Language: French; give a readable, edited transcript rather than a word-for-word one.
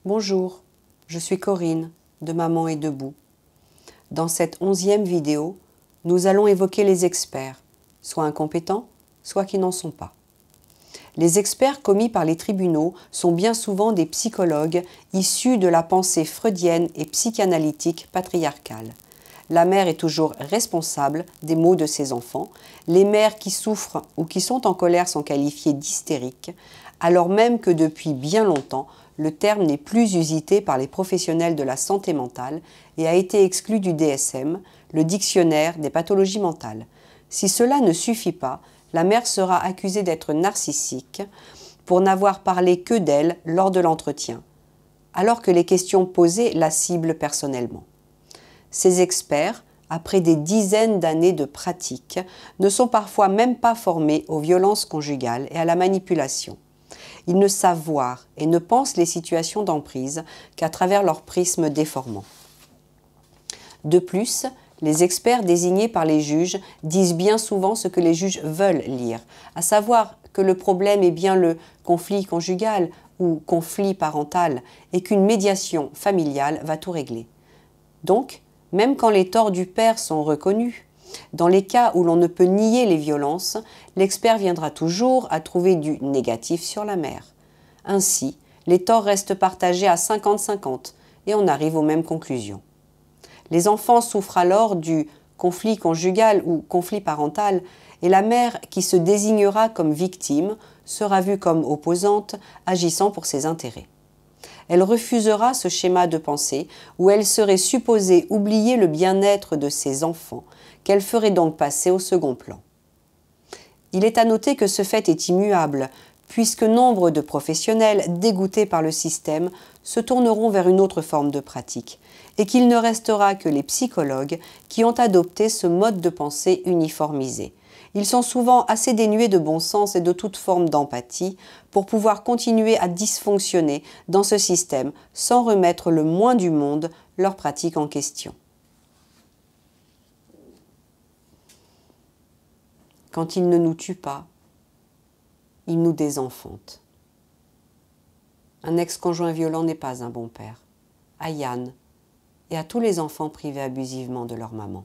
Bonjour, je suis Corinne, de Maman est debout. Dans cette 11e vidéo, nous allons évoquer les experts, soit incompétents, soit qui n'en sont pas. Les experts commis par les tribunaux sont bien souvent des psychologues issus de la pensée freudienne et psychanalytique patriarcale. La mère est toujours responsable des maux de ses enfants. Les mères qui souffrent ou qui sont en colère sont qualifiées d'hystériques, alors même que depuis bien longtemps, le terme n'est plus usité par les professionnels de la santé mentale et a été exclu du DSM, le dictionnaire des pathologies mentales. Si cela ne suffit pas, la mère sera accusée d'être narcissique pour n'avoir parlé que d'elle lors de l'entretien, alors que les questions posées la ciblent personnellement. Ces experts, après des dizaines d'années de pratique, ne sont parfois même pas formés aux violences conjugales et à la manipulation. Ils ne savent voir et ne pensent les situations d'emprise qu'à travers leur prisme déformant. De plus, les experts désignés par les juges disent bien souvent ce que les juges veulent lire, à savoir que le problème est bien le conflit conjugal ou conflit parental et qu'une médiation familiale va tout régler. Donc, même quand les torts du père sont reconnus, dans les cas où l'on ne peut nier les violences, l'expert viendra toujours à trouver du négatif sur la mère. Ainsi, les torts restent partagés à 50-50 et on arrive aux mêmes conclusions. Les enfants souffrent alors du conflit conjugal ou conflit parental et la mère, qui se désignera comme victime, sera vue comme opposante, agissant pour ses intérêts. Elle refusera ce schéma de pensée où elle serait supposée oublier le bien-être de ses enfants, qu'elle ferait donc passer au second plan. Il est à noter que ce fait est immuable, puisque nombre de professionnels dégoûtés par le système se tourneront vers une autre forme de pratique, et qu'il ne restera que les psychologues qui ont adopté ce mode de pensée uniformisé. Ils sont souvent assez dénués de bon sens et de toute forme d'empathie pour pouvoir continuer à dysfonctionner dans ce système sans remettre le moins du monde leur pratique en question. Quand il ne nous tue pas, il nous désenfante. Un ex-conjoint violent n'est pas un bon père. À Yann et à tous les enfants privés abusivement de leur maman.